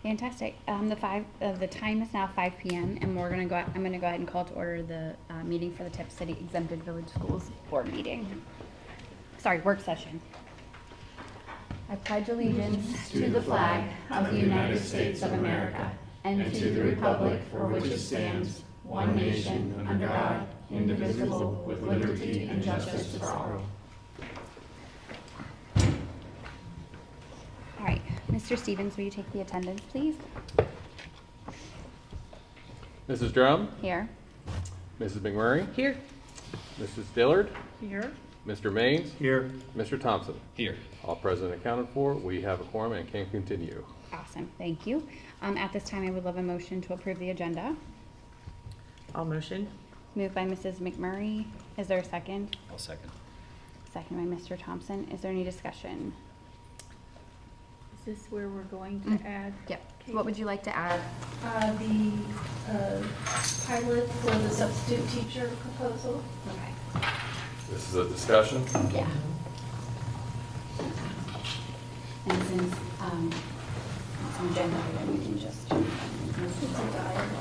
Fantastic. The time is now 5 p.m. and I'm going to go ahead and call to order the meeting for the Tipp City Exempted Village Schools Board meeting. Sorry, work session. I pledge allegiance to the flag of the United States of America and to the republic for which it stands, one nation, under God, indivisible, with liberty and justice for all. All right, Mr. Stevens, will you take the attendance, please? Mrs. Drum? Here. Mrs. McMurray? Here. Mrs. Dillard? Here. Mr. Maines? Here. Mr. Thompson? Here. All present and accounted for. We have a quorum and can continue. Awesome, thank you. At this time, I would love a motion to approve the agenda. I'll motion. Moved by Mrs. McMurray. Is there a second? I'll second. Second by Mr. Thompson. Is there any discussion? Is this where we're going to add? Yep. What would you like to add? The pilot for the substitute teacher proposal? Okay. This is a discussion. Yeah. And since it's an agenda item, we can just move to the dialogue.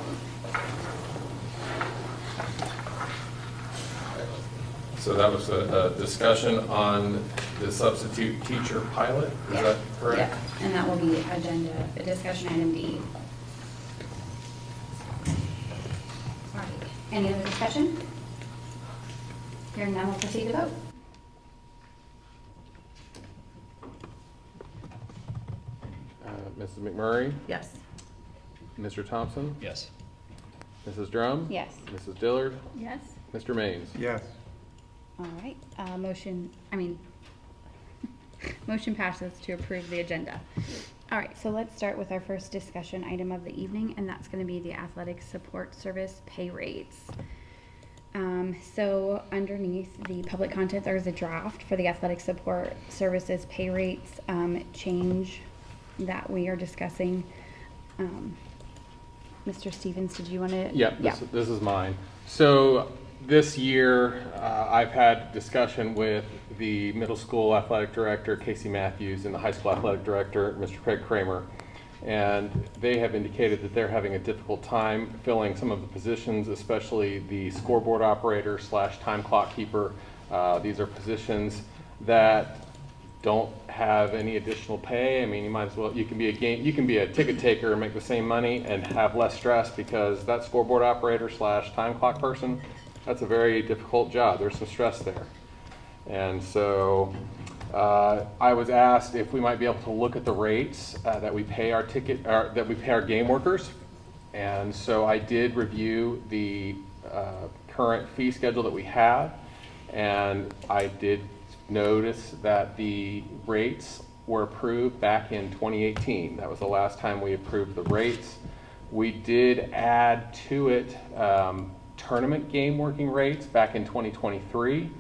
So that was a discussion on the substitute teacher pilot, is that correct? Yeah, and that will be agenda, discussion item D. All right, any other discussion? Hearing none, we'll proceed to vote. Mrs. McMurray? Yes. Mr. Thompson? Yes. Mrs. Drum? Yes. Mrs. Dillard? Yes. Mr. Maines? Yes. All right, motion passes to approve the agenda. All right, so let's start with our first discussion item of the evening, and that's going to be the athletic support service pay rates. So underneath the public content, there's a draft for the athletic support services pay rates change that we are discussing. Mr. Stevens, did you want to? Yeah, this is mine. So this year, I've had discussion with the middle school athletic director, Casey Matthews, and the high school athletic director, Mr. Craig Kramer. And they have indicated that they're having a difficult time filling some of the positions, especially the scoreboard operator / time clock keeper. These are positions that don't have any additional pay. I mean, you might as well, you can be a ticket taker and make the same money and have less stress, because that scoreboard operator / time clock person, that's a very difficult job. There's some stress there. And so I was asked if we might be able to look at the rates that we pay our game workers. And so I did review the current fee schedule that we have, and I did notice that the rates were approved back in 2018. That was the last time we approved the rates. We did add to it tournament game working rates back in 2023,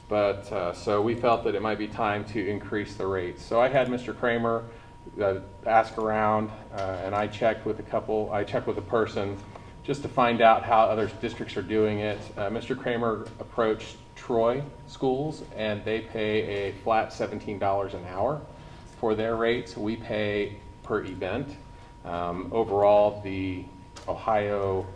but so we felt that it might be time to increase the rates. So I had Mr. Kramer ask around, and I checked with a person just to find out how other districts are doing it. Mr. Kramer approached Troy schools, and they pay a flat $17 an hour for their rates. We pay per event. Overall, the Ohio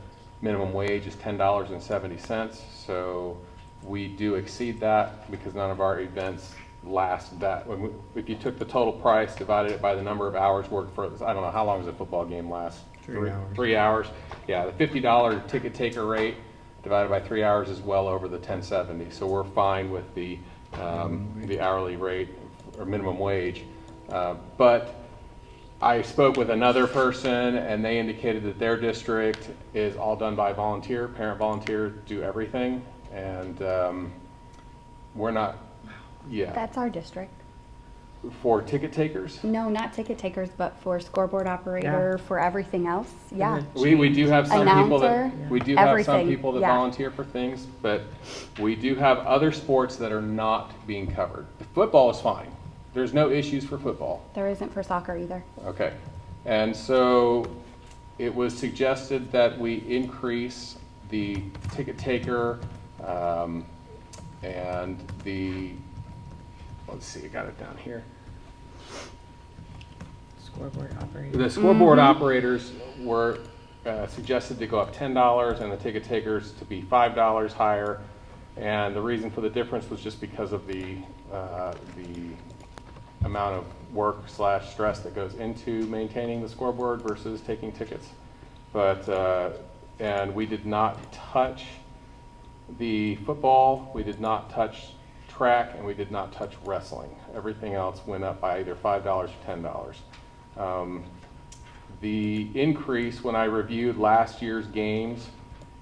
minimum wage is $10.70, so we do exceed that because none of our events last that. If you took the total price, divided it by the number of hours worked for, I don't know, how long does a football game last? 3 hours. 3 hours. Yeah, the $50 ticket taker rate divided by 3 hours is well over the $10.70. So we're fine with the hourly rate or minimum wage. But I spoke with another person, and they indicated that their district is all done by volunteer. Parent volunteers do everything, and we're not. Yeah. That's our district. For ticket takers? No, not ticket takers, but for scoreboard operator, for everything else. Yeah. We do have some people that Announcer, have everything, some people that yeah. volunteer for things, but we do have other sports that are not being covered. Football is fine. There's no issues for football. There isn't for soccer either. Okay. And so it was suggested that we increase the ticket taker and the, let's see, I got it down here. scoreboard operator. The scoreboard operators were suggested to go up $10 and the ticket takers to be $5 higher. And the reason for the difference was just because of the amount of work / stress that goes into maintaining the scoreboard versus taking tickets. But, and we did not touch the football, we did not touch track, and we did not touch wrestling. Everything else went up by either $5 or $10. The increase, when I reviewed last year's games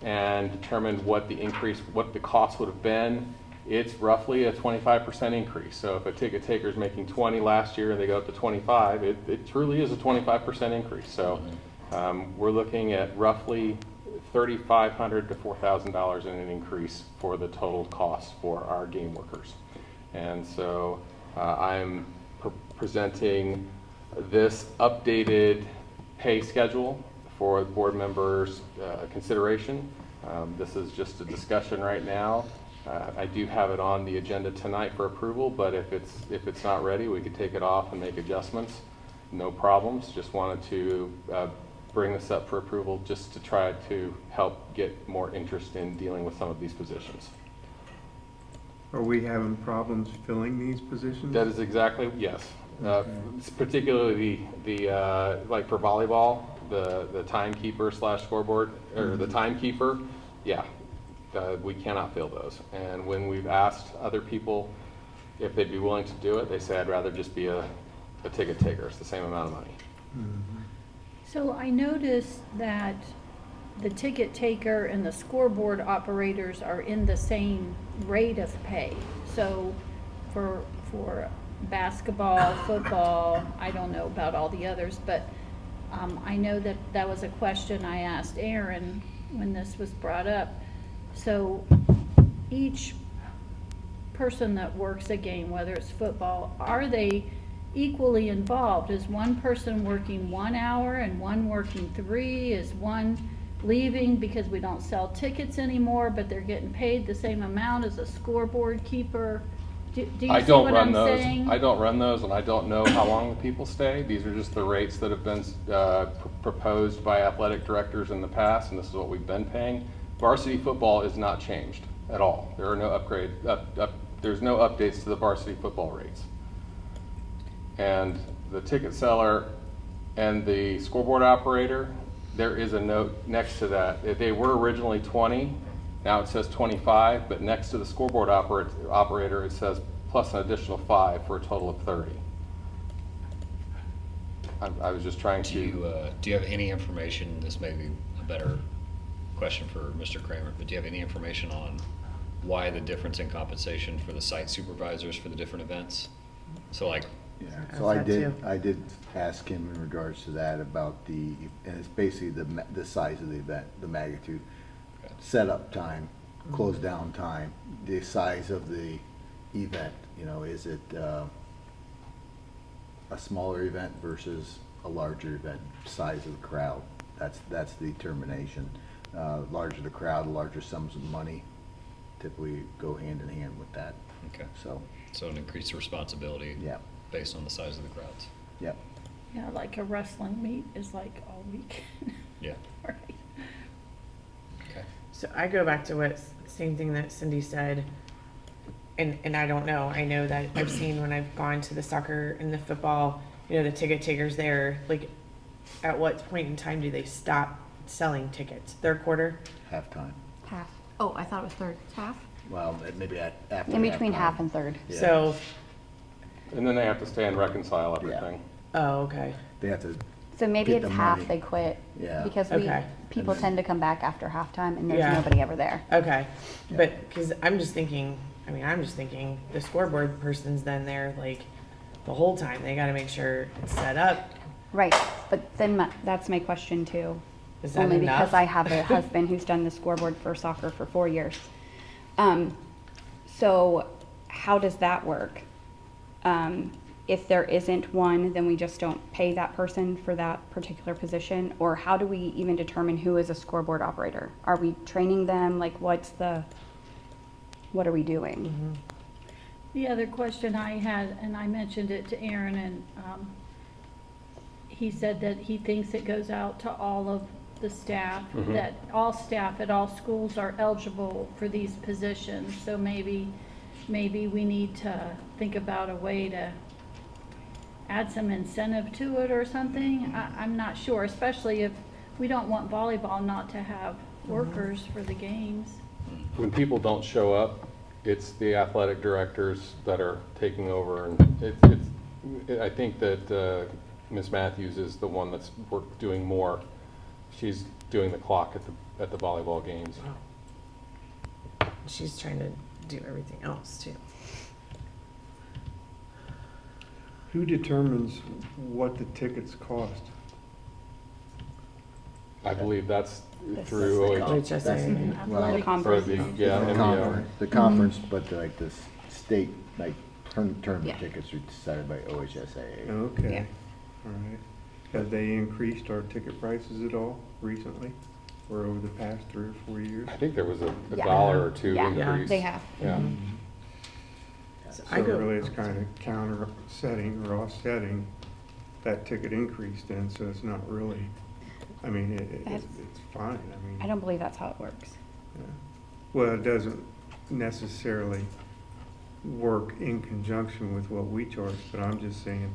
and determined what the cost would have been, it's roughly a 25% increase. So if a ticket taker is making 20 last year and they go up to 25, it truly is a 25% increase. So we're looking at roughly $3,500 to $4,000 in an increase for the total cost for our game workers. And so I'm presenting this updated pay schedule for the board members' consideration. This is just a discussion right now. I do have it on the agenda tonight for approval, but if it's not ready, we could take it off and make adjustments. No problems. Just wanted to bring this up for approval just to try to help get more interest in dealing with some of these positions. Are we having problems filling these positions? That is exactly, yes. Particularly the like for volleyball, the timekeeper / scoreboard, or the timekeeper, yeah, we cannot fill those. And when we've asked other people if they'd be willing to do it, they say, I'd rather just be a ticket taker. It's the same amount of money. So I noticed that the ticket taker and the scoreboard operators are in the same rate of pay. So for basketball, football, I don't know about all the others, but I know that was a question I asked Aaron when this was brought up. So each person that works a game, whether it's football, are they equally involved? Is one person working 1 hour and one working 3? Is one leaving because we don't sell tickets anymore, but they're getting paid the same amount as a scoreboard keeper? Do you see what I'm saying? I don't run those, and I don't know how long the people stay. These are just the rates that have been proposed by athletic directors in the past, and this is what we've been paying. Varsity football is not changed at all. There are no there's no updates to the varsity football rates. And the ticket seller and the scoreboard operator, there is a note next to that. They were originally 20, now it says 25, but next to the scoreboard operator, it says plus an additional 5 for a total of 30. I was just trying to... Do you have any information, this may be a better question for Mr. Kramer, but do you have any information on why the difference in compensation for the site supervisors for the different events? So like... Yeah, Ask so that I did ask him in regards to that about and it's basically the size of the event, the magnitude, Okay. setup time, close down time, the size of the event, you know, is it a smaller event versus a larger event, size of the crowd, that's the determination. Larger the crowd, larger sums of money typically go hand in hand with that, Okay. so, So an increased responsibility yeah, based on the size of the crowds. yep. Yeah, like a wrestling meet is like all weekend. Yeah. Right. Okay. So I go back to same thing that Cindy said, and I don't know. I know that I've seen when I've gone to the soccer and the football, you know, the ticket takers there, like, at what point in time do they stop selling tickets? Third quarter? Halftime. Half. Oh, I thought it was third. Half? Well, maybe after In between halftime. half and third. Yeah. So, And then they have to stay and reconcile everything. oh, okay. They have to, So maybe Get it's the half money. they quit. Yeah. Because Okay. people And then- tend to come back after halftime and there's Yeah. nobody ever there. Okay, Yeah. but, because I'm just thinking the scoreboard person's then there like the whole time. They gotta make sure it's set up. Right, but then that's my question too. Is that Only enough? because I have a husband who's done the scoreboard for soccer for 4 years. So how does that work? If there isn't one, then we just don't pay that person for that particular position? Or how do we even determine who is a scoreboard operator? Are we training them? Like what are we doing? The other question I had, and I mentioned it to Aaron, and he said that he thinks it goes out to all of the staff, Mhm. that all staff at all schools are eligible for these positions. So maybe we need to think about a way to add some incentive to it or something. I'm not sure, especially if we don't want volleyball not to have workers for the games. When people don't show up, it's the athletic directors that are taking over, and I think that Ms. Matthews is the one that's doing more. She's doing the clock at the volleyball games. She's trying to do everything else too. Who determines what the tickets cost? I believe that's This through is the OH. HSA. Well, The Or conference. the, yeah, The MBO. conference, the conference, but like the state, like tournament Yeah. tickets are decided by OHSAA. Okay, Yeah. all right. Have they increased our ticket prices at all recently, or over the past 3 or 4 years? I think there was a Yeah. $1 or $2 Yeah, increase. they have. Yeah. So So I go. really, it's kind of counter-setting or offsetting that ticket increase then, so it's not really, I mean, That's- it's fine, I mean. I don't believe that's how it works. Yeah. Well, it doesn't necessarily work in conjunction with what we charge, but I'm just saying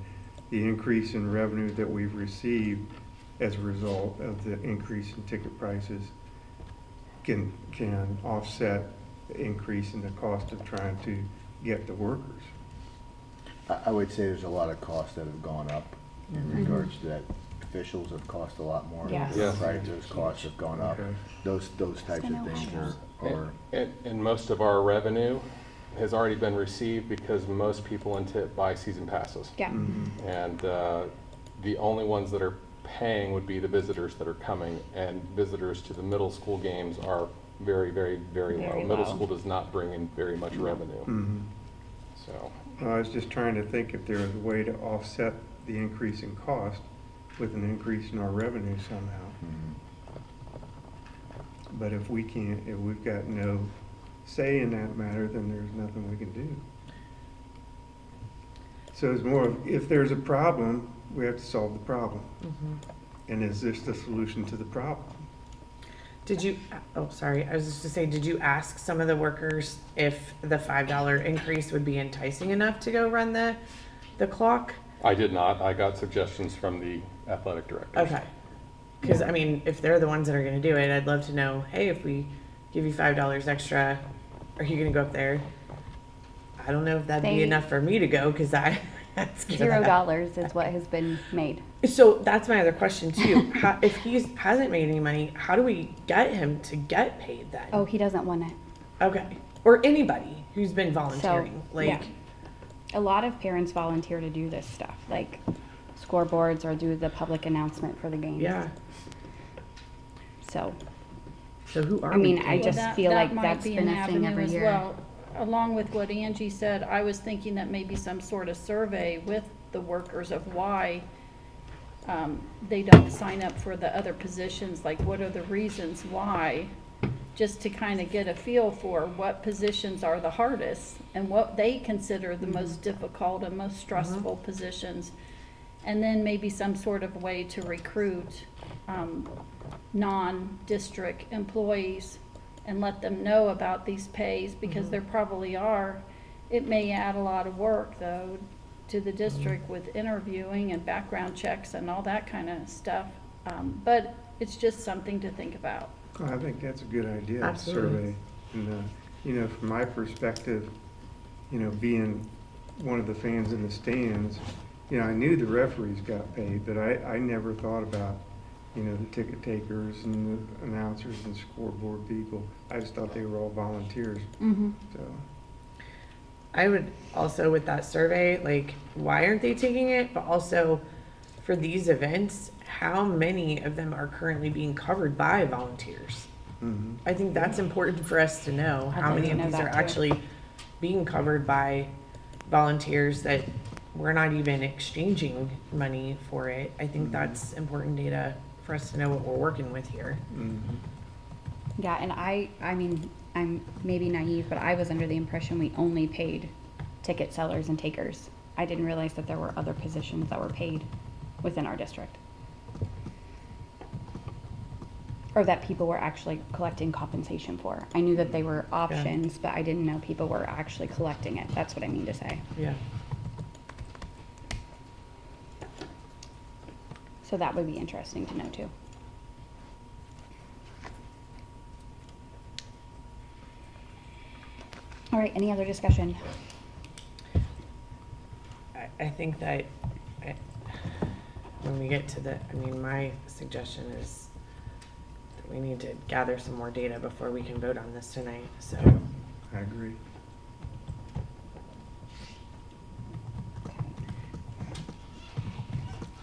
the increase in revenue that we've received as a result of the increase in ticket prices can offset the increase in the cost of trying to get the workers. I would say there's a lot of costs that have gone up in regards to that. Officials have cost a lot more. Yes. Yes. Right, those costs have gone up. Okay. Those types been of a things while. are, And most of our revenue has already been received because most people in Tipp buy season passes. Yeah. Mhm. And the only ones that are paying would be the visitors that are coming, and visitors to the middle school games are very, very, very low. Very Middle low. school does not bring in very much revenue, Mhm. so. I was just trying to think if there was a way to offset the increase in cost with an increase in our revenue somehow. But if we can't, if we've got no say in that matter, then there's nothing we can do. So it's more of, if there's a problem, we have to solve the problem. And is this the solution to the problem? Did you, oh, sorry, I was just to say, did you ask some of the workers if the $5 increase would be enticing enough to go run the clock? I did not. I got suggestions from the athletic directors. Okay. Because, I mean, if they're the ones that are gonna do it, I'd love to know, hey, if we give you $5 extra, are you gonna go up there? I don't know if that'd be They- enough for me to go, because that's $0 is what has been made. So that's my other question too. If he hasn't made any money, how do we get him to get paid then? Oh, he doesn't want it. Okay. Or anybody who's been So, volunteering, yeah. like, A lot of parents volunteer to do this stuff, like scoreboards or do the public announcement for the games. yeah. So, So who are I mean, we? I paying? just that- feel that like might that's be been an a thing avenue every as year. well. Along with what Angie said, I was thinking that maybe some sort of survey with the workers of why they don't sign up for the other positions, like what are the reasons why? Just to kind of get a feel for what positions are the hardest and what they consider the most difficult and most stressful positions. And then maybe some sort of way to recruit non-district employees and let them know about these pays, because there probably are. It may add a lot of work, though, to the district with interviewing and background checks and all that kind of stuff. But it's just something to think about. I think that's a good idea, Absolutely. survey. And, from my perspective, being one of the fans in the stands, I knew the referees got paid, but I never thought about, the ticket takers and the announcers and scoreboard people. I just thought they were all volunteers, Mhm. so. I would also, with that survey, like, why aren't they taking it? But also, for these events, how many of them are currently being covered by volunteers? Mhm. I think that's important for us to know, I'd how like many to of know these that are too. actually being covered by volunteers that we're not even exchanging money for it. I think that's important data for us to know what we're working with here. Mhm. Yeah, and I mean, I'm maybe naive, but I was under the impression we only paid ticket sellers and takers. I didn't realize that there were other positions that were paid. within our district. Or that people were actually collecting compensation for. I knew that they were options, but I didn't know people were actually collecting it. That's what I mean to say. Yeah. So that would be interesting to know too. All right, any other discussion? I think that when we get to my suggestion is that we need to gather some more data before we can vote on this tonight, so. I agree.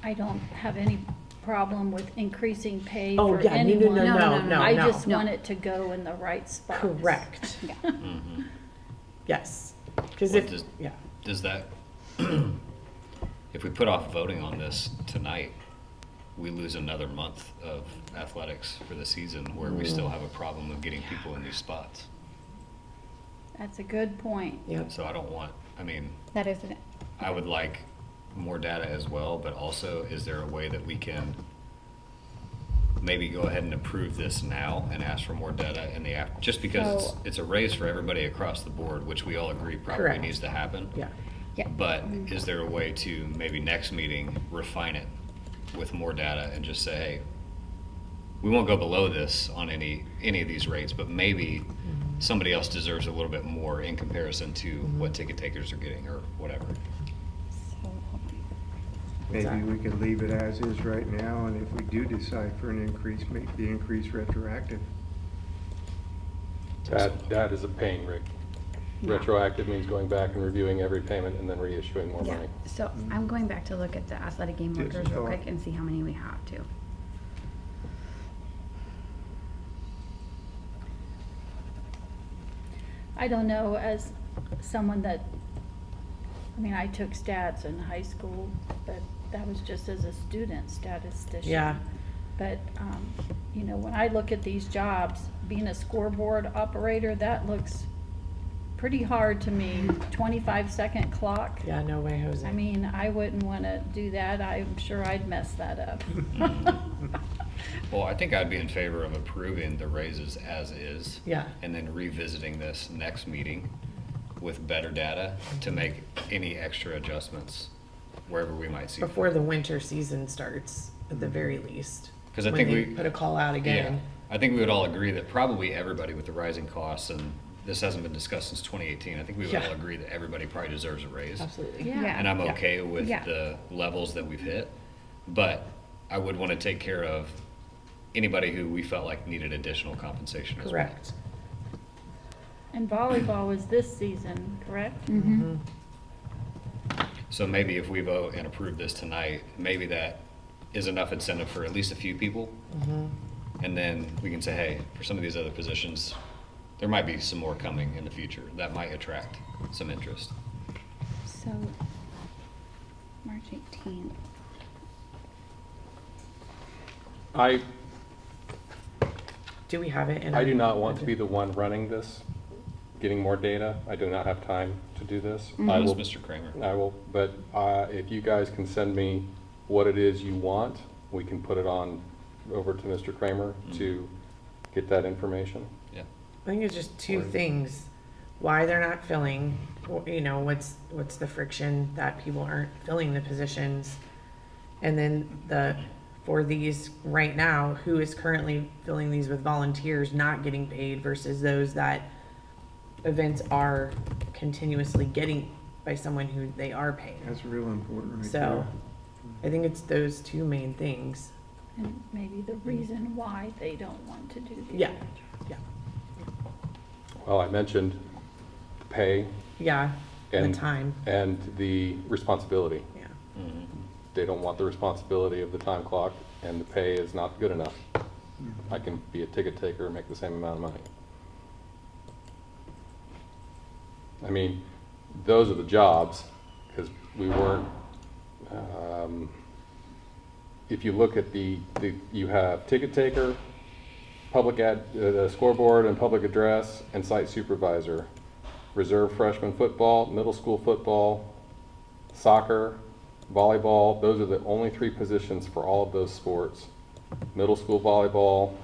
I don't have any problem with increasing pay Oh, for yeah, anyone. no, I just no. want it to go in the right spots. Correct. Yeah. Mhm. Yes. Because Well, if, yeah, Does that, if we put off voting on this tonight, we lose another month of athletics for the season where we still have a problem of getting people in these spots. That's a good point. yeah. So I don't want, I mean, That is it. I would like more data as well, but also, is there a way that we can maybe go ahead and approve this now and ask for more data in the just because So- it's a raise for everybody across the board, which we all agree probably Correct. needs to happen. Yeah. Yeah. But is there a way to maybe next meeting refine it with more data and just say, hey, we won't go below this on any of these rates, but maybe somebody else deserves a little bit more in comparison to what ticket takers are getting or whatever. So, hold on. Maybe we could leave it as is right now, and if we do decide for an increase, make the increase retroactive. That is a pain, Rick. Retroactive means going back and reviewing every payment and then reissuing more Yeah, money. so I'm going back to look at the athletic game Yes, workers real go on. quick and see how many we have too. I don't know, as someone that, I took stats in high school, but that was just as a student statistician. Yeah. But, when I look at these jobs, being a scoreboard operator, that looks pretty hard to me. 25-second clock. Yeah, no way, Jose. I wouldn't wanna do that. I'm sure I'd mess that up. Well, I think I'd be in favor of approving the raises as is. Yeah. And then revisiting this next meeting with better data to make any extra adjustments wherever we might see. Before the winter season starts, at the very least. 'Cause I When think they we- put a call out again. Yeah, I think we would all agree that probably everybody with the rising costs, and this hasn't been discussed since 2018, I think we would Yeah. all agree that everybody probably deserves a raise. Absolutely. Yeah. And I'm Yeah. okay with Yeah. the levels that we've hit, but I would want to take care of anybody who we felt like needed additional compensation as well. Correct. And volleyball is this season, correct? Mm-hmm. So maybe if we vote and approve this tonight, maybe that is enough incentive for at least a few people. And then we can say, hey, for some of these other positions, there might be some more coming in the future. That might attract some interest. So, March 18th. Do we have it in? I our do not want to be budget? the one running this, getting more data. I do not have time to do this. I Unless will, Mr. Kramer. I will, but if you guys can send me what it is you want, we can put it on over to Mr. Kramer to get that information. Yeah. I think it's just two Or- things. Why they're not filling, what's the friction that people aren't filling the positions? And then for these right now, who is currently filling these with volunteers not getting paid versus those that events are continuously getting by someone who they are paying. That's real important right So, there. I think it's those two main things. And maybe the reason why they don't want to do the Yeah. other job. Yeah, Well, I mentioned the pay yeah, the and time, and the responsibility. yeah. Mhm. They don't want the responsibility of the time clock, and the pay is not good enough. I can be a ticket taker and make the same amount of money. I mean, those are the jobs, because we weren't, if you look at you have ticket taker, scoreboard and public address, and site supervisor, reserve freshman football, middle school football, soccer, volleyball, those are the only 3 positions for all of those sports. Middle school volleyball.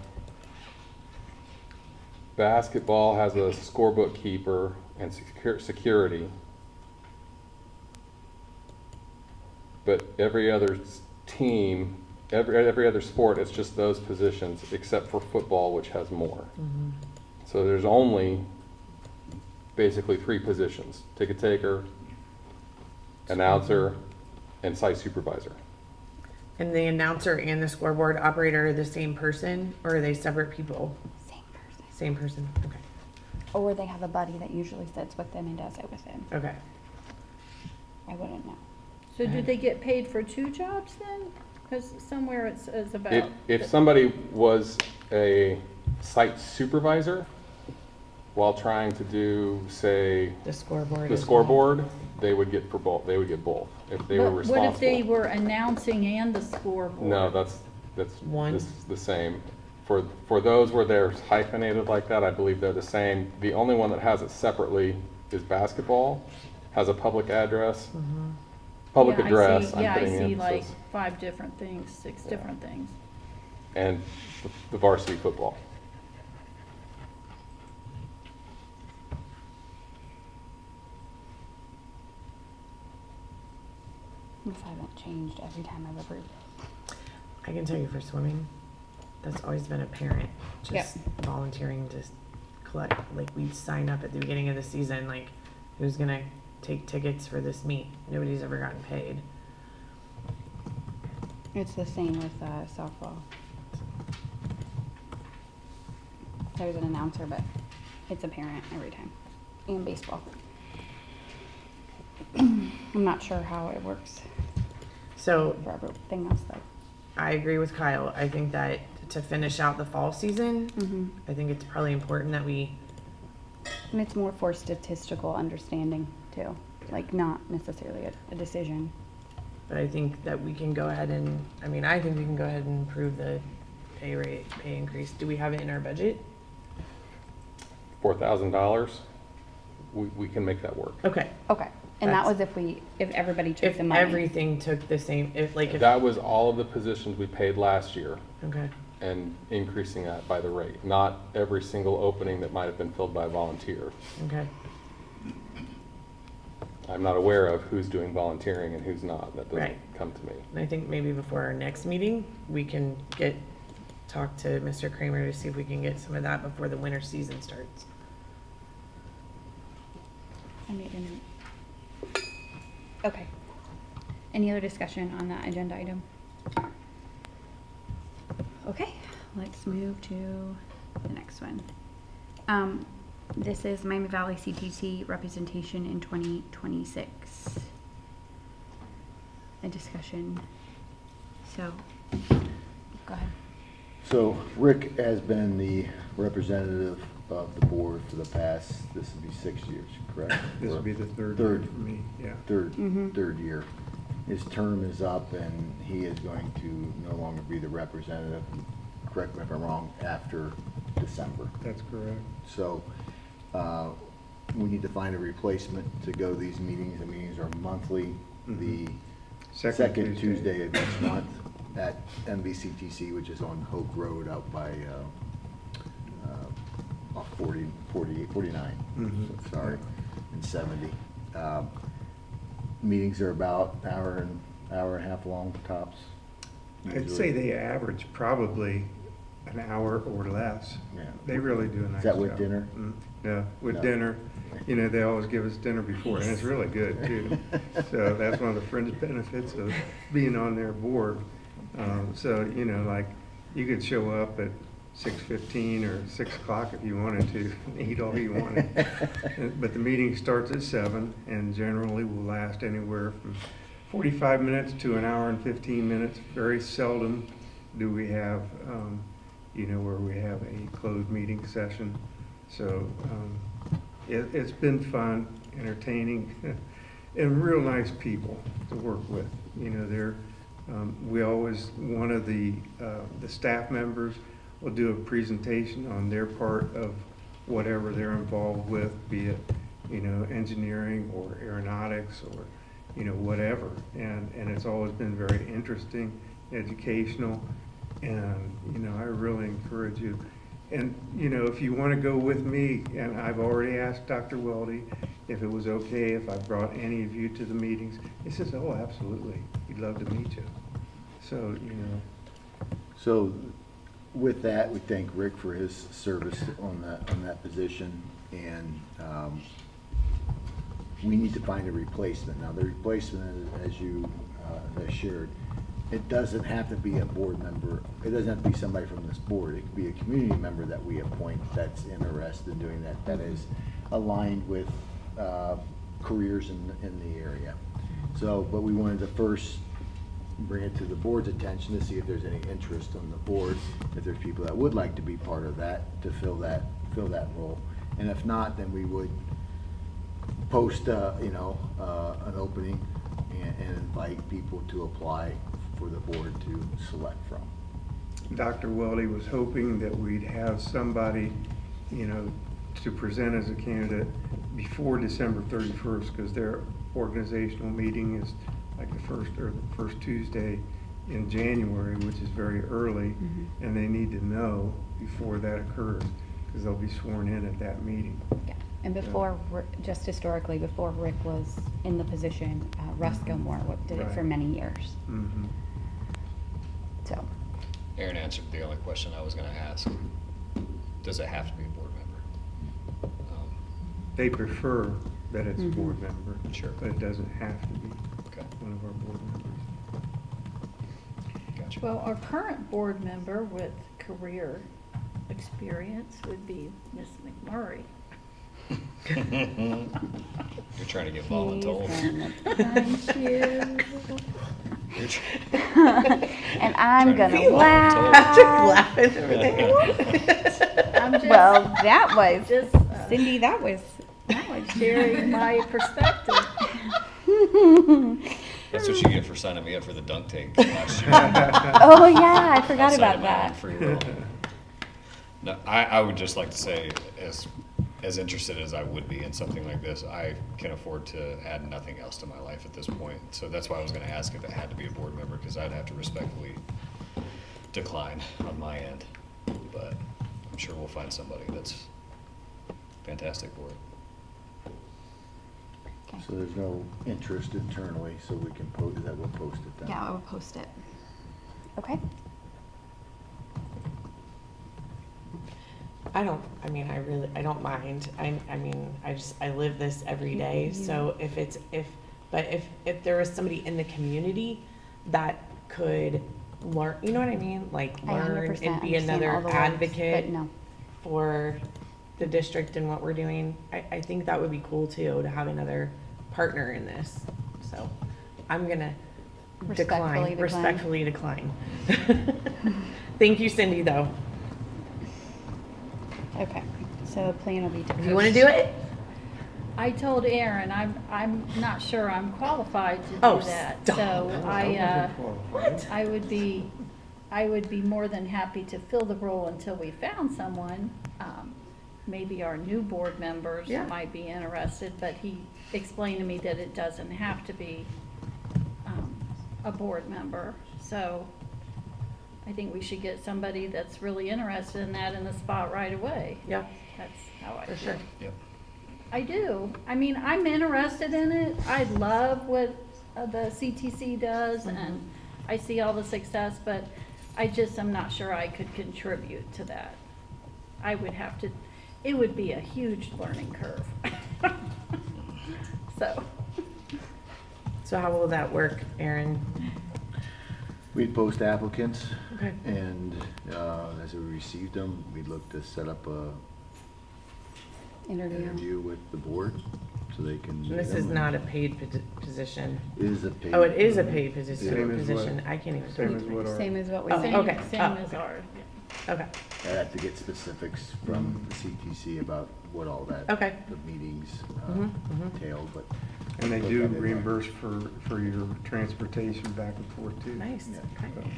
Basketball has a scorebook keeper and security. But every other team, every other sport, it's just those positions, except for football, which has more. So there's only basically 3 positions: ticket taker, announcer, and site supervisor. And the announcer and the scoreboard operator are the same person, or are they separate people? Same person. Same person, okay. Or they have a buddy that usually sits with them and does it with them. Okay. I wouldn't know. So do they get paid for 2 jobs then? Because somewhere it says about. If somebody was a site supervisor while trying to do, say, The scoreboard. the as well. scoreboard, they would get both. If they were But responsible. what if they were announcing and the scoreboard? No, that's One? this is the same. For those where they're hyphenated like that, I believe they're the same. The only one that has it separately is basketball, has a public address. Public Yeah, I address, see- I'm Yeah, I putting see like emphasis, 5 different things, 6 Yeah. different things. and the varsity football. This hasn't changed every time I've approved it. I can tell you for swimming, that's always been a parent, Yep. just volunteering to collect, like, we'd sign up at the beginning of the season, like, who's gonna take tickets for this meet? Nobody's ever gotten paid. It's the same with softball. There's an announcer, but it's a parent every time. And baseball. I'm not sure how it works So for everything else though. I agree with Kyle. I think that to finish out the fall season, Mm-hmm. I think it's probably important that we, And it's more for statistical understanding too, like not necessarily a decision. but I think that we can go ahead and, I mean, I think we can go ahead and approve the pay rate, pay increase. Do we have it in our budget? $4,000, we can make that work. Okay. Okay, and that That's- was if everybody took If the money. everything took the same, if like, if, That was all of the positions we paid last year, okay, and increasing that by the rate, not every single opening that might have been filled by a volunteer. okay. I'm not aware of who's doing volunteering and who's not. That doesn't Right. come to me. And I think maybe before our next meeting, we can talk to Mr. Kramer to see if we can get some of that before the winter season starts. I made a note. Okay. Any other discussion on that agenda item? Okay, let's move to the next one. This is Miami Valley CTC representation in 2026. A discussion. So, go ahead. So Rick has been the representative of the board for the past, this would be 6 years, correct? This would be the third Third. year for me, yeah. Third year. His term is up and he is going to no longer be the representative, correct me if I'm wrong, after December. That's correct. So, we need to find a replacement to go to these meetings. The meetings are monthly, the second Tuesday of each month at MVCTC, which is on Hope Road out by, off 49, Mhm. sorry, and 70. Meetings are about hour and a half long tops. I'd usually. say they average probably an hour or less. Yeah. They really do a nice Is job. that with dinner? Yeah, with No. dinner. You know, they always give us dinner before, and it's really good too. So that's one of the fringe benefits of being on their board. So, you know, like, you could show up at 6:15 or 6 o'clock if you wanted to, eat all you wanted. But the meeting starts at 7 and generally will last anywhere from 45 minutes to an hour and 15 minutes. Very seldom do we have, you know, where we have a closed meeting session. So it's been fun, entertaining, and real nice people to work with. You know, they're, we always, one of the staff members will do a presentation on their part of whatever they're involved with, be it, you know, engineering or aeronautics or, you know, whatever. And it's always been very interesting, educational, and, you know, I really encourage you. And, you know, if you want to go with me, and I've already asked Dr. Weldy if it was okay if I brought any of you to the meetings. He says, oh, absolutely. He'd love to meet you. So, you know. So with that, we thank Rick for his service on that position, and we need to find a replacement. Now, the replacement, as you has shared, it doesn't have to be a board member. It doesn't have to be somebody from this board. It could be a community member that we appoint that's interested in doing that, that is aligned with careers in the area. So, but we wanted to first bring it to the board's attention to see if there's any interest on the board, if there's people that would like to be part of that, to fill that role. And if not, then we would post, you know, an opening and invite people to apply for the board to select from. Dr. Weldy was hoping that we'd have somebody, you know, to present as a candidate before December 31st, because their organizational meeting is like the first Tuesday in January, which is very early, and they need to know before that occurs, because they'll be sworn in at that meeting. Yeah. And before, just historically, before Rick was in the position, Russ Gilmore did it for Right. many years. Mhm. So, Aaron answered the only question I was gonna ask. Does it have to be a board member? They prefer that it's a Mhm. board member. Sure. But it doesn't have to be Okay, one of our board members. gotcha. Well, our current board member with career experience would be Miss McMurray. You're trying to get voluntold. thank you. You're try- And I'm Trying to gonna be laugh. Laughing over there. I'm just, Well, that was, just Cindy, that was sharing my perspective. That's what you get for signing me up for the dunk tank last year. Oh, yeah, I forgot Outside about of my own that. free will. No, I would just like to say, as interested as I would be in something like this, I can afford to add nothing else to my life at this point. So that's why I was gonna ask if it had to be a board member, because I'd have to respectfully decline on my end. But I'm sure we'll find somebody that's fantastic for it. Okay. So there's no interest internally, so we can post that, we'll post it then. Yeah, I will post it. Okay. I don't mind. I live this every day. So if there was somebody in the community that could learn, you know what I mean? Like I learn 100% and be understand all another the words, advocate but no. for the district and what we're doing. I think that would be cool too, to have another partner in this. So I'm gonna respectfully decline. Thank you, Cindy, though. Okay, so the plan will be to. If you wanna do it? I told Aaron, I'm not sure I'm qualified to Oh, do that. stop. So What? I would be more than happy to fill the role until we found someone. Maybe our new board members Yeah. might be interested, but he explained to me that it doesn't have to be a board member. So I think we should get somebody that's really interested in that in the spot right away. Yeah, That's how I for feel. sure. Yep. I do. I mean, I'm interested in it. I love what the CTC does, and I see all the success, but I just am not sure I could contribute to that. I would have to, it would be a huge learning curve. So how will that work, Aaron? We'd post applicants, Okay. and as we received them, we'd look to set up a interview with the board, so they can. This is not a paid position. It is a paid. Oh, it is a paid Same position. as what- I can't even. Same as what our. Same as what we Oh, said. okay. Same as okay. ours. Okay, I have to get specifics from the CTC about what all that. Okay. The meetings Mhm, entailed, but. And they put do that in there. reimburse for your transportation back and forth too. nice. Yeah. Okay.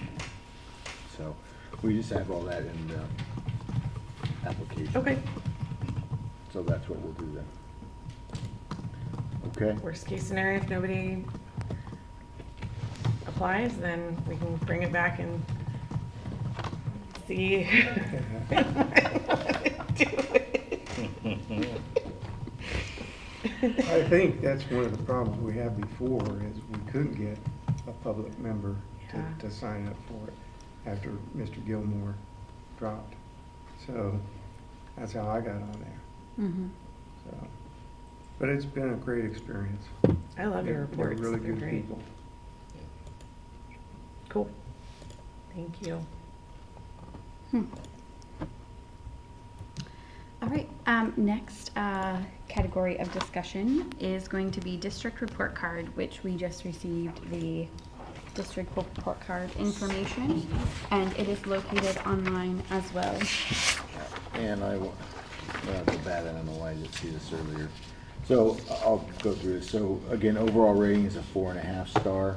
So, we just have all that in the application. Okay, So that's what we'll do then. Okay, worst case scenario, if nobody applies, then we can bring it back and see. Do it. I think that's one of the problems we had before, is we couldn't get a public member Yeah. to sign up for it after Mr. Gilmore dropped. So that's how I got on there, Mm-hmm. so. But it's been a great experience. I love your They're reports. really They're good great. people. Cool. Thank you. All right, next category of discussion is going to be district report card, which we just received the district report card information, and it is located online as well. And I will, go bad, I don't know why I didn't see this earlier. So I'll go through this. So again, overall rating is a 4.5 star,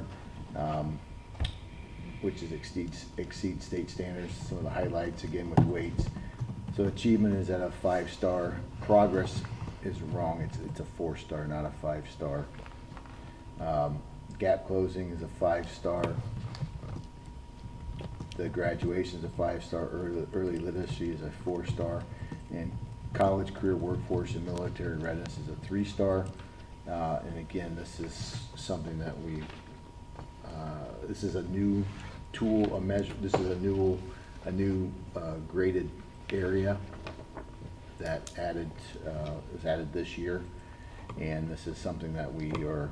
which is exceeds state standards. Some of the highlights again with weights. So achievement is at a 5 star. Progress is wrong. It's a 4 star, not a 5 star. Gap closing is a 5 star. The graduation is a 5 star. Early literacy is a 4 star. And college, career, workforce, and military readiness is a 3 star. And again, this is something that we, this is a new tool, a measure. This is a new graded area that was added this year. And this is something that we are,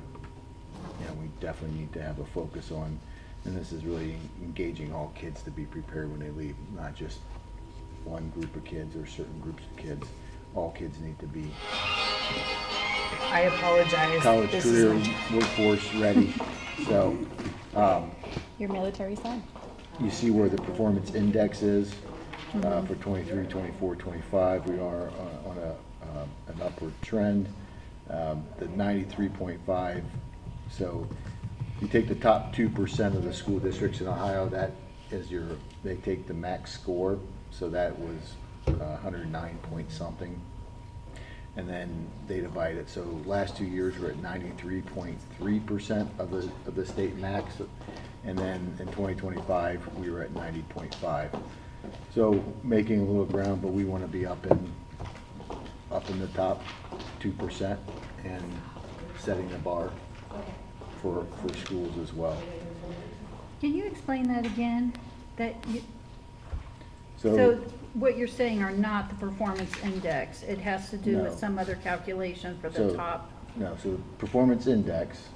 we definitely need to have a focus on. And this is really engaging all kids to be prepared when they leave, not just one group of kids or certain groups of kids. All kids need to be I apologize. college, This is career, my- workforce ready. So Your military side. you see where the performance index is for 23, 24, 25. We are on an upward trend. The 93.5. So you take the top 2% of the school districts in Ohio, that is they take the max score. So that was 109 point something. And then they divide it. So last 2 years we're at 93.3% of the state max. And then in 2025 we were at 90.5. So making a little ground, but we want to be up in the top 2% and setting the bar for schools as well. Can you explain that again? So So what you're saying are not the performance index. It has to do with No. some other calculation for the So- top, no, so the performance index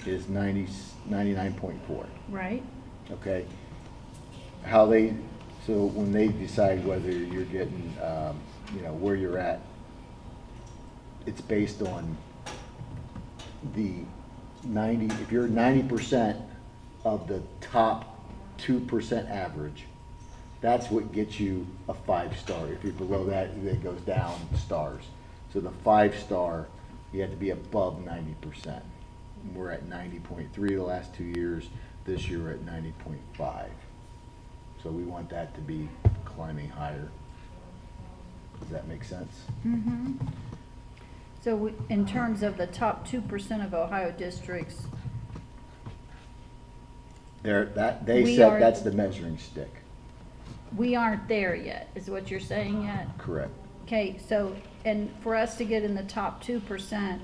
is 99.4. right? Okay? So when they decide whether you're getting, where you're at, it's based on the 90, if you're 90% of the top 2% average, that's what gets you a 5 star. If you're below that, it goes down stars. So the 5 star, you have to be above 90%. We're at 90.3 the last 2 years. This year we're at 90.5. So we want that to be climbing higher. Does that make sense? Mm-hmm. So in terms of the top 2% of Ohio districts, We are- That's the measuring stick. we aren't there yet, is what you're saying yet? Correct. Okay, so, and for us to get in the top 2%,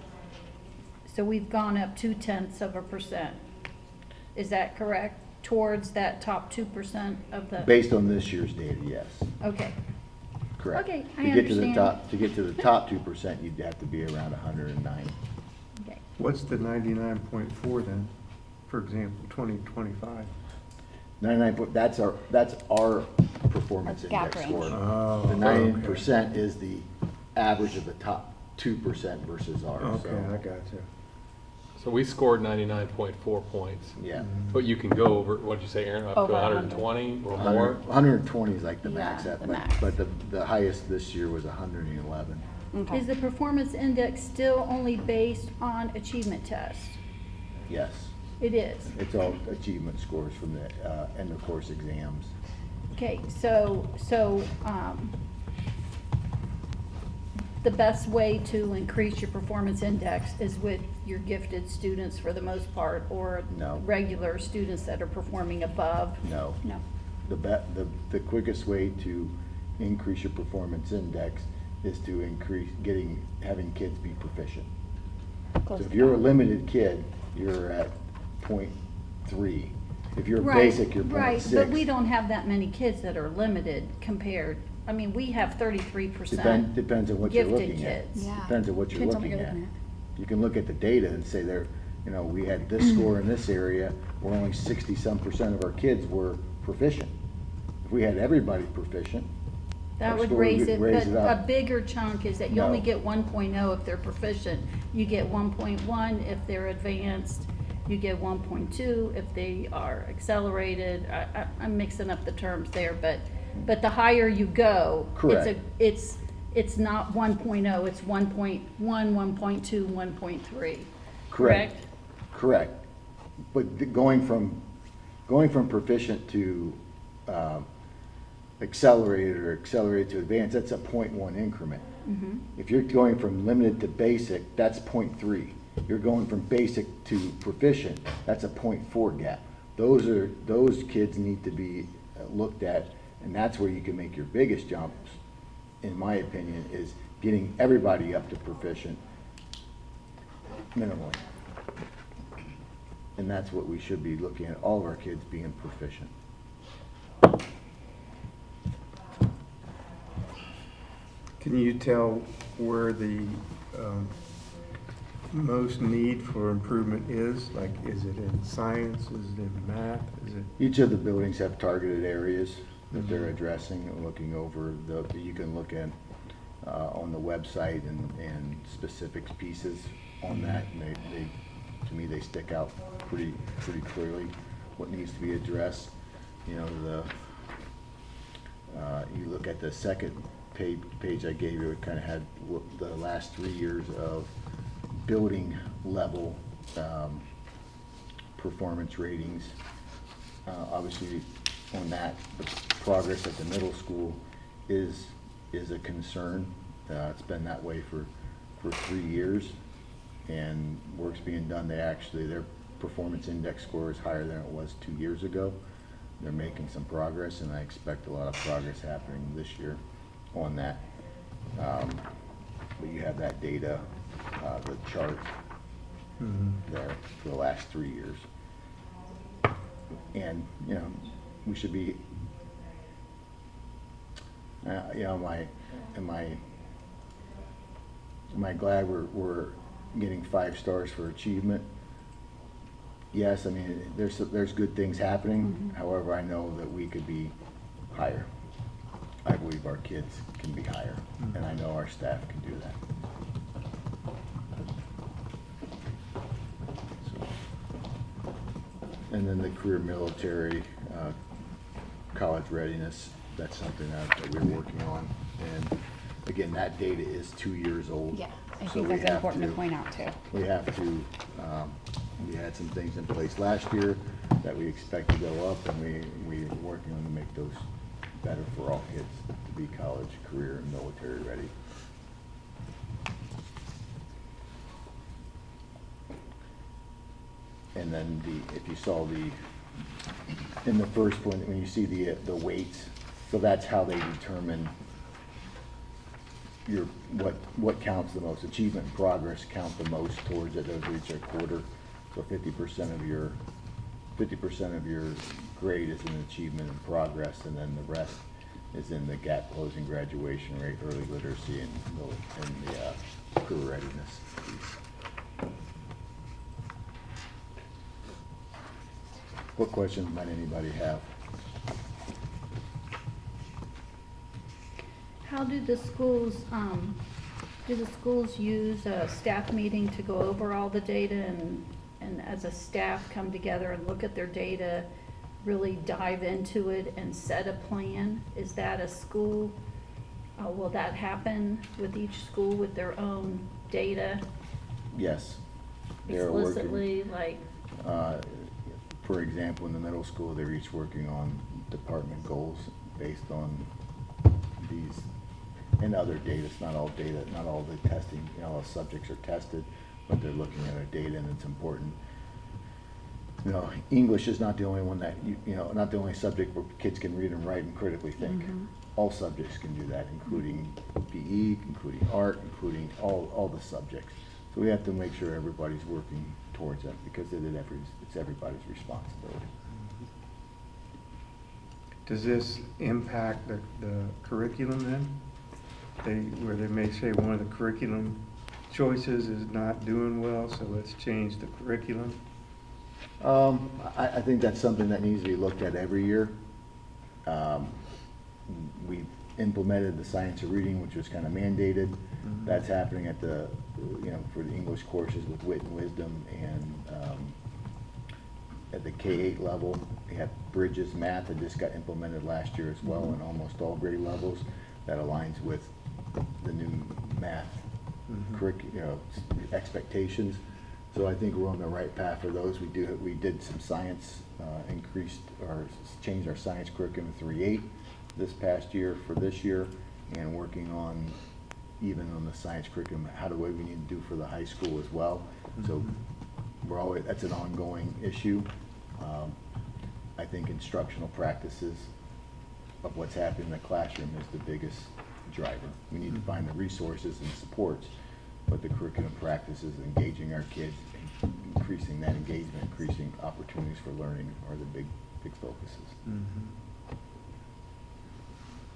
so we've gone up 0.2%. Is that correct? Towards that top 2% of the, Based on this year's data, yes. okay, Correct. Okay, I To get to the understand. top, to get to the top 2%, you'd have to be around 109. okay. What's the 99.4 then, for example, 2025? 99, that's our performance Our gap index range. score. Oh, The okay. 90% is the average of the top 2% versus ours. Okay, So, I got you. So we scored 99.4 points, yeah. but you can go over, what'd you say, Aaron, up to Over 120 or 100 more? 120 is like the Yeah, max, the but max. the highest this year was 111. Okay. Is the performance index still only based on achievement tests? Yes. It is. It's all achievement scores from the end of course exams. the best way to increase your performance index is with your gifted students for the most part, or No. regular students that are performing above? No. No. The quickest way to increase your performance index is to having kids be proficient. Close So if to you're a that. limited kid, you're at 0.3. If you're Right, basic, you're 0.6. right, but we don't have that many kids that are limited compared, I mean, we have 33%. Depends on what you're gifted looking at. kids. Yeah. Depends on what you're Depends on what looking you're at. looking You can look at the data and say we had this score in this area, where only 60-some% of our kids were proficient. If we had everybody proficient, That our would score raise it, but a up. bigger chunk is that you only No. get 1.0 if they're proficient. You get 1.1 if they're advanced, you get 1.2 if they are accelerated. I'm mixing up the terms there, but the higher you go, Correct. it's not 1.0, it's 1.1, 1.2, 1.3, Correct. correct? Correct. But going from proficient to accelerated to advanced, that's a 0.1 increment. Mm-hmm. If you're going from limited to basic, that's 0.3. You're going from basic to proficient, that's a 0.4 gap. Those kids need to be looked at, and that's where you can make your biggest jumps, in my opinion, is getting everybody up to proficient minimally. And that's what we should be looking at, all of our kids being proficient. Can you tell where the most need for improvement is? Like, is it in science, is it in math, is it? Each of the buildings have targeted areas that they're addressing and looking over. You can look at on the website and specific pieces on that, and they to me, they stick out pretty clearly what needs to be addressed. You know, you look at the second page I gave you, it kind of had the last 3 years of building level performance ratings. Obviously, on that, the progress at the middle school is a concern. It's been that way for 3 years, and work's being done. Their performance index score is higher than it was 2 years ago. They're making some progress, and I expect a lot of progress happening this year on that. But you have that data, the chart there for the last 3 years. And, you know, we should be, you know, am I glad we're getting 5 stars for achievement? Yes, I mean, there's good things happening. However, I know that we could be higher. I believe our kids can be higher, and I know our staff can do that. So, and then the career military, college readiness, that's something that we're working on. And again, that data is 2 years old. Yeah, I So think we that's have important to point out too. We have to, we had some things in place last year that we expect to go up, and we're working on to make those better for all kids to be college, career, and military ready. And then if you saw in the first one, when you see the weights, so that's how they determine what counts the most. Achievement and progress count the most towards it as reach a quarter. So 50% of your grade is in achievement and progress, and then the rest is in the gap closing, graduation rate, early literacy, and the career readiness piece. What questions might anybody have? How do the schools use a staff meeting to go over all the data and as a staff come together and look at their data, really dive into it and set a plan? Is that a school, will that happen with each school with their own data Yes. They're working. explicitly, like? For example, in the middle school, they're each working on department goals based on and other data. It's not all data, not all the testing, all subjects are tested, but they're looking at our data, and it's important. English is not the only one that, not the only subject where kids can read and write and critically think. All subjects can do that, including PE, including art, including all the subjects. So we have to make sure everybody's working towards that, because it's everybody's responsibility. Does this impact the curriculum then? Where they may say one of the curriculum choices is not doing well, so let's change the curriculum? I think that's something that needs to be looked at every year. We implemented the science of reading, which was kind of mandated. That's happening at the, for the English courses with wit and wisdom, and at the K-8 level, we have Bridges Math that just got implemented last year as well in almost all grade levels. That aligns with the new math expectations. So I think we're on the right path for those. We did some science, changed our science curriculum to 3.8 this past year for this year, and working on, even on the science curriculum, what we need to do for the high school as well. So that's an ongoing issue. I think instructional practices of what's happening in the classroom is the biggest driver. We need to find the resources and supports, but the curriculum practices, engaging our kids, increasing that engagement, increasing opportunities for learning are the big focuses.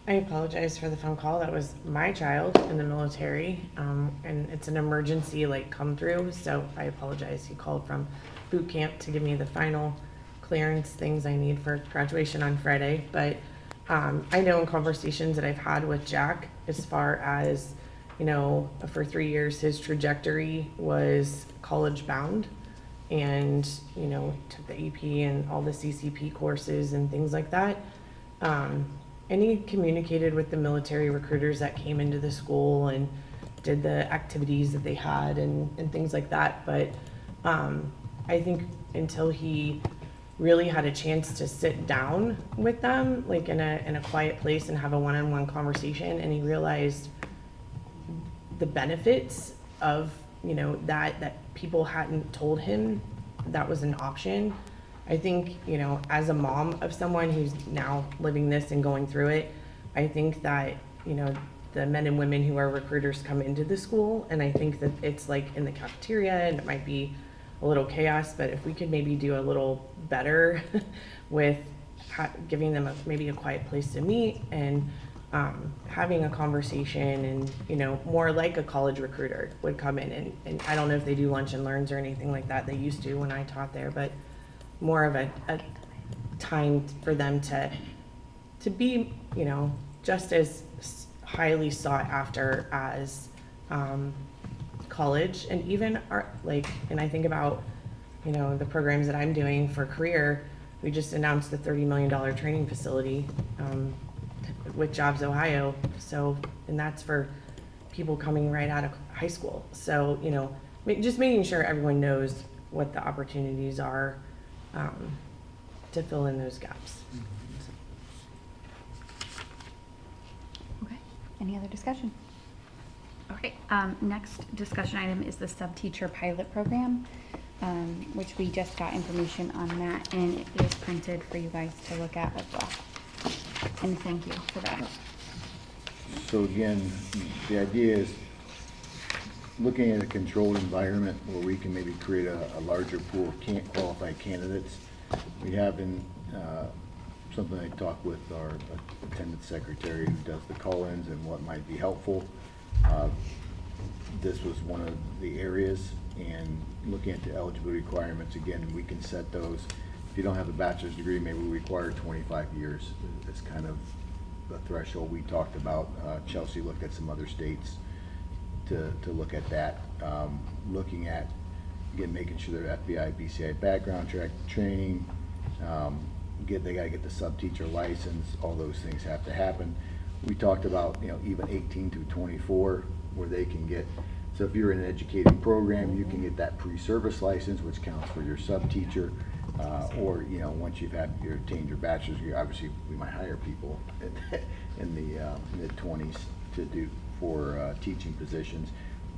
I apologize for the phone call. That was my child in the military, and it's an emergency come through, so I apologize. He called from boot camp to give me the final clearance things I need for graduation on Friday. But I know in conversations that I've had with Jack, as far as, for 3 years, his trajectory was college bound, and, took the AP and all the CCP courses and things like that. And he communicated with the military recruiters that came into the school and did the activities that they had and things like that. But I think until he really had a chance to sit down with them, in a quiet place and have a one-on-one conversation, and he realized the benefits of, that people hadn't told him that was an option. I think, as a mom of someone who's now living this and going through it, I think that, the men and women who are recruiters come into the school, and I think that it's in the cafeteria, and it might be a little chaos, but if we could maybe do a little better with giving them maybe a quiet place to meet and having a conversation, and, more like a college recruiter would come in, and I don't know if they do lunch and learns or anything like that. They used to when I taught there, but more of a time for them to be, just as highly sought after as college, and even and I think about, the programs that I'm doing for career. We just announced the $30 million training facility with Jobs Ohio. So, and that's for people coming right out of high school. So, just making sure everyone knows what the opportunities are to fill in those gaps. Okay, any other discussion? Okay, next discussion item is the sub-teacher pilot program, which we just got information on that, and it is printed for you guys to look at as well. And thank you for that. So again, the idea is looking at a controlled environment where we can maybe create a larger pool of qualified candidates. We have been, something I talked with our attendance secretary who does the call-ins and what might be helpful. This was one of the areas, and looking at the eligibility requirements, again, we can set those. If you don't have a bachelor's degree, maybe we require 25 years. It's kind of the threshold we talked about. Chelsea looked at some other states to look at that. Looking at, again, making sure their FBI, BCI background track training, they gotta get the sub-teacher license, all those things have to happen. We talked about, even 18 to 24, where they can get, so if you're in an educating program, you can get that pre-service license, which counts for your sub-teacher, or, once you've attained your bachelor's degree, obviously we might hire people in the mid-20s to do for teaching positions.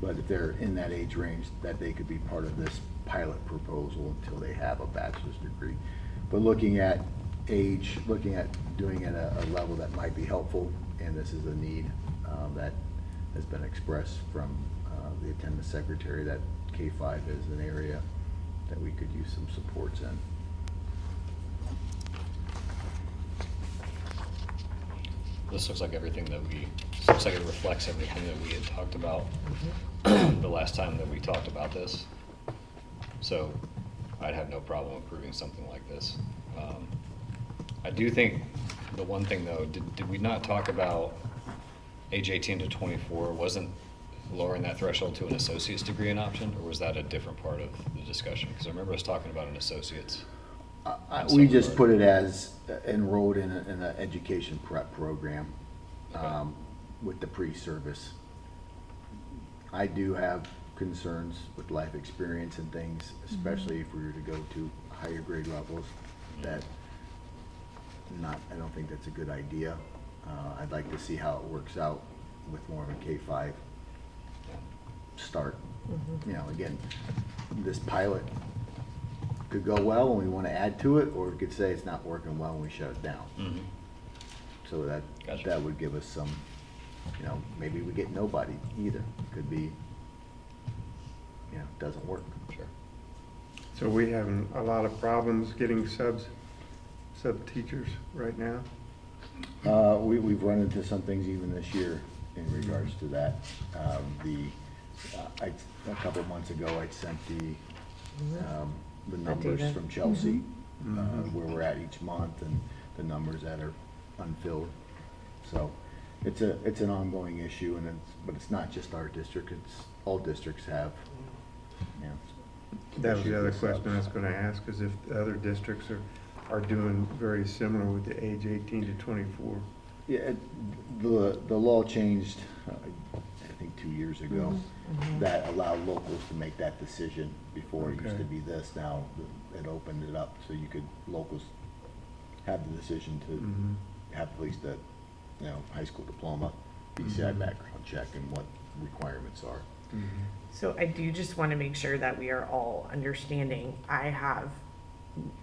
But if they're in that age range, that they could be part of this pilot proposal until they have a bachelor's degree. But looking at age, looking at doing it at a level that might be helpful, and this is a need that has been expressed from the attendance secretary, that K-5 is an area that we could use some supports in. This looks like everything that looks like it reflects everything that we had talked about the last time that we talked about this. So I'd have no problem approving something like this. I do think the one thing though, did we not talk about age 18 to 24? Wasn't lowering that threshold to an associate's degree an option, or was that a different part of the discussion? Because I remember us talking about an associate's. We just put it as enrolled in an education prep program with the pre-service. I do have concerns with life experience and things, especially if we were to go to higher grade levels, that I don't think that's a good idea. I'd like to see how it works out with more of a K-5 start. You know, again, this pilot could go well and we want to add to it, or we could say it's not working well and we shut it down. Mm-hmm. So that Gotcha. that would give us some, you know, maybe we get nobody either. Could be, you know, doesn't work. Sure. So we having a lot of problems getting sub teachers right now? We've run into some things even this year in regards to that. A couple of months ago, I sent the numbers data. from Chelsea, where we're at each month and the numbers that are unfilled. So it's an ongoing issue, but it's not just our district, it's all districts have, you know. That was the other issues with question I was subs. gonna ask, is if the other districts are doing very similar with the age 18 to 24. Yeah, the law changed, I think 2 years ago, that allowed locals to make that decision. Before it used Okay. to be this, now it opened it up so you could, locals have the decision to have at least a, you know, high school diploma, BCI background check, and what requirements are. So I do just want to make sure that we are all understanding. I have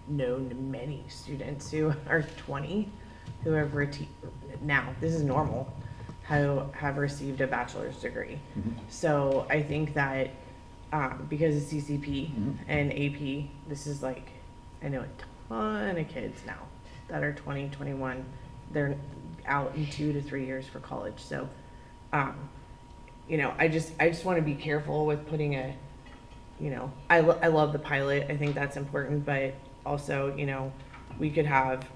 known many students who are 20 who have now, this is normal, who have received a bachelor's degree. So I think that because of CCP and AP, this is like, I know a ton of kids now that are 20, 21. They're out in 2 to 3 years for college. So, you know, I just want to be careful with putting a, you know, I love the pilot. I think that's important, but also, you know, we could have,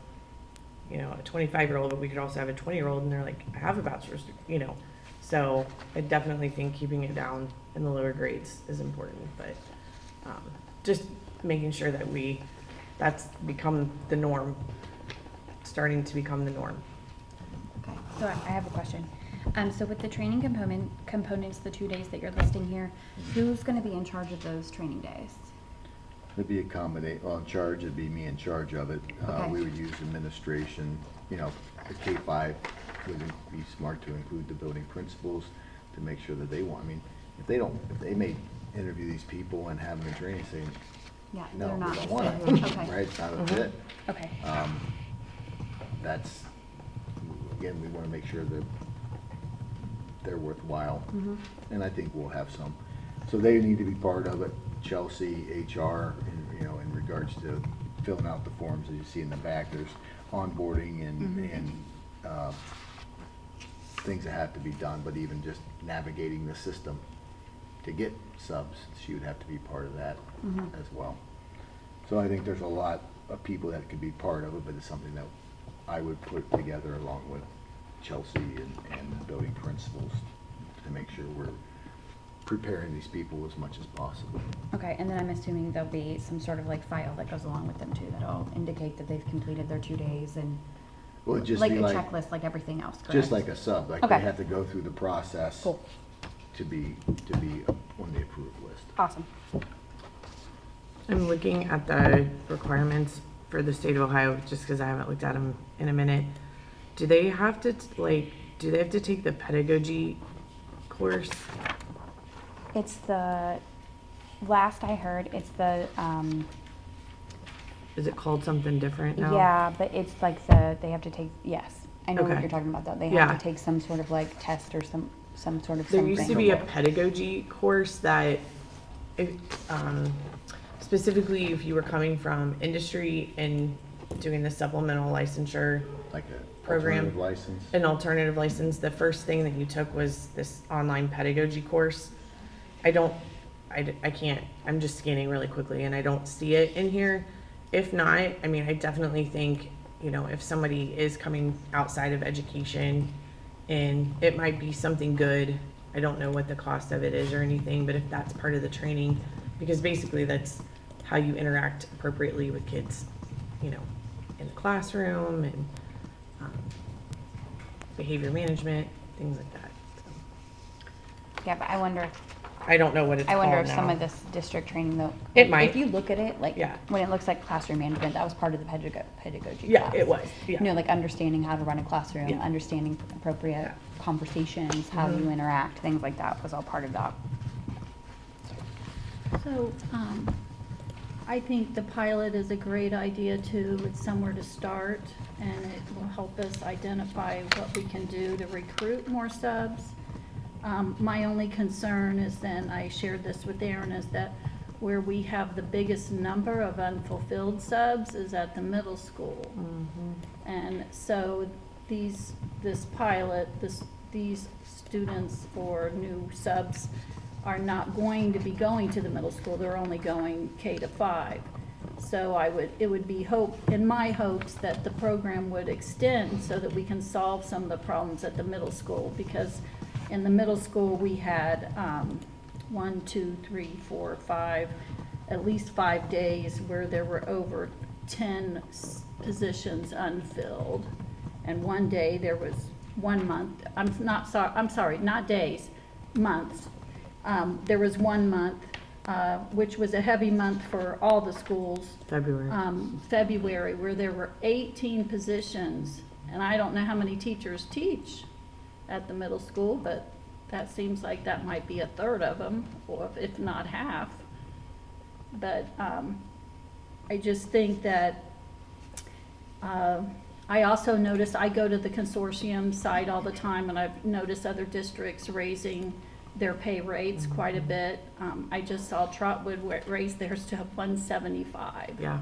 you know, a 25-year-old, but we could also have a 20-year-old and they're like, I have a bachelor's, you know. So I definitely think keeping it down in the lower grades is important, but just making sure that that's become the norm, starting to become the norm. Okay, so I have a question. So with the training components, the 2 days that you're listing here, who's gonna be in charge of those training days? It'd be in charge, it'd be me in charge of it. Okay. We would use administration, you know, the K-5 would be smart to include the building principals to make sure that they want, I mean, if they may interview these people and have them in training saying, Yeah, no, they're we not. don't want listed. it, Okay. right, it's not a fit. Okay, That's, again, we wanna make sure that they're worthwhile. And I think we'll have some. So they need to be part of it. Chelsea, HR, you know, in regards to filling out the forms that you see in the back, there's onboarding and things that have to be done, but even just navigating the system to get subs, she would have to be part of that as well. So I think there's a lot of people that could be part of it, but it's something that I would put together along with Chelsea and the building principals to make sure we're preparing these people as much as possible. okay, and then I'm assuming there'll be some sort of like file that goes along with them too, that'll indicate that they've completed their 2 days and Well, it'd just like be a like, checklist, like everything else, correct? just like a sub, like Okay. they have to go through the process Cool, to be on the approved list. awesome. I'm looking at the requirements for the state of Ohio, just because I haven't looked at them in a minute. Do they have to, like, do they have to take the pedagogy course? It's the, last I heard, it's the, Is it called something different now? yeah, but it's like they have to take, yes. I know what Okay. you're talking about though. They Yeah. have to take some sort of like test or some sort of There something. used to be a pedagogy course that, if, specifically if you were coming from industry and doing the supplemental licensure, Like a Program. alternative license. an alternative license, the first thing that you took was this online pedagogy course. I can't, I'm just scanning really quickly and I don't see it in here. If not, I mean, I definitely think, you know, if somebody is coming outside of education and it might be something good, I don't know what the cost of it is or anything, but if that's part of the training, because basically that's how you interact appropriately with kids, you know, in the classroom and behavior management, things like that. So, Yeah, but I wonder, I don't know what it's I called wonder if now. some of this district training though. It might. If you look at it, like, Yeah. when it looks like classroom management, that was part of the pedagogy Yeah, class. it was, yeah. You know, like understanding how to run a classroom, Yeah. understanding appropriate Yeah. conversations, how you interact, things like that was all part of that. So, I think the pilot is a great idea too. It's somewhere to start, and it will help us identify what we can do to recruit more subs. My only concern is then, I shared this with Aaron, is that where we have the biggest number of unfulfilled subs is at the middle school. And so this pilot, these students or new subs are not going to be going to the middle school, they're only going K to 5. So it would be in my hopes that the program would extend so that we can solve some of the problems at the middle school, because in the middle school, we had 1, 2, 3, 4, 5, at least 5 days where there were over 10 positions unfilled. And one day there was 1 month, I'm sorry, not days, months. There was 1 month, which was a heavy month for all the schools. February. February, where there were 18 positions, and I don't know how many teachers teach at the middle school, but that seems like that might be a third of them, or if not half. But I just think that, I also notice, I go to the consortium site all the time, and I've noticed other districts raising their pay rates quite a bit. I just saw Trotwood raise theirs to 175. Yeah.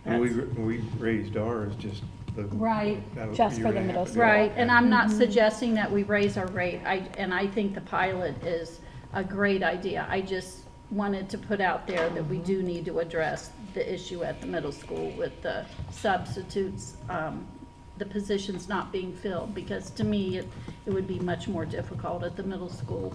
And we raised ours just the. Right, about a just year for the and a middle half school. ago. Right, and I'm not suggesting that we raise our rate, and I think the pilot is a great idea. I just wanted to put out there that we do need to address the issue at the middle school with the substitutes, the positions not being filled, because to me, it would be much more difficult at the middle school.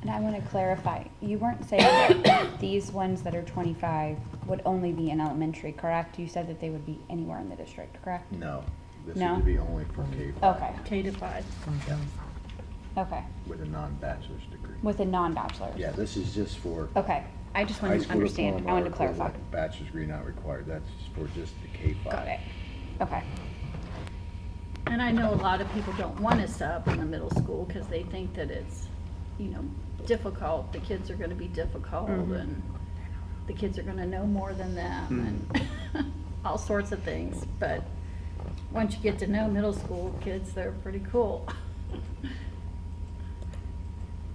And I want to clarify, you weren't saying that these ones that are 25 would only be in elementary, correct? You said that they would be anywhere in the district, correct? No, this No? would be only for K Okay, K to 5. okay. with a non-bachelor's degree. With a non-bachelor's? Yeah, this is just for Okay, I just high wanted to school understand, diploma I wanted or to clarify. equivalent, bachelor's degree not required, that's for just the K-5. Got it, okay. And I know a lot of people don't want to sub in the middle school because they think that it's, you know, difficult. The kids are going to be difficult and the kids are going to know more than them and all sorts of things. But once you get to know middle school kids, they're pretty cool.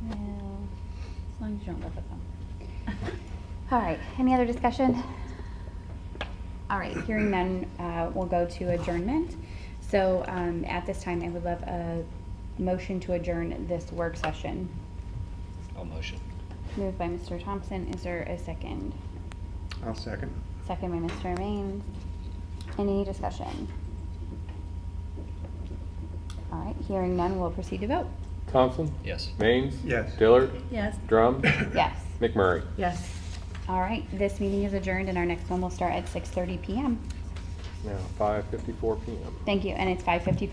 Well, as long as you don't live with them. All right, any other discussion? All right, hearing none, we'll go to adjournment. So at this time, I would love a motion to adjourn this work session. I'll motion. Moved by Mr. Thompson, is there a second? I'll second. Second by Mr. Maines. Any discussion? All right, hearing none, we'll proceed to vote. Thompson? Yes. Maines? Yes. Dillard? Yes. Drum? Yes. McMurray? Yes. All right, this meeting is adjourned and our next one will start at 6:30 PM. Now 5:54 PM. Thank you, and it's 5:54.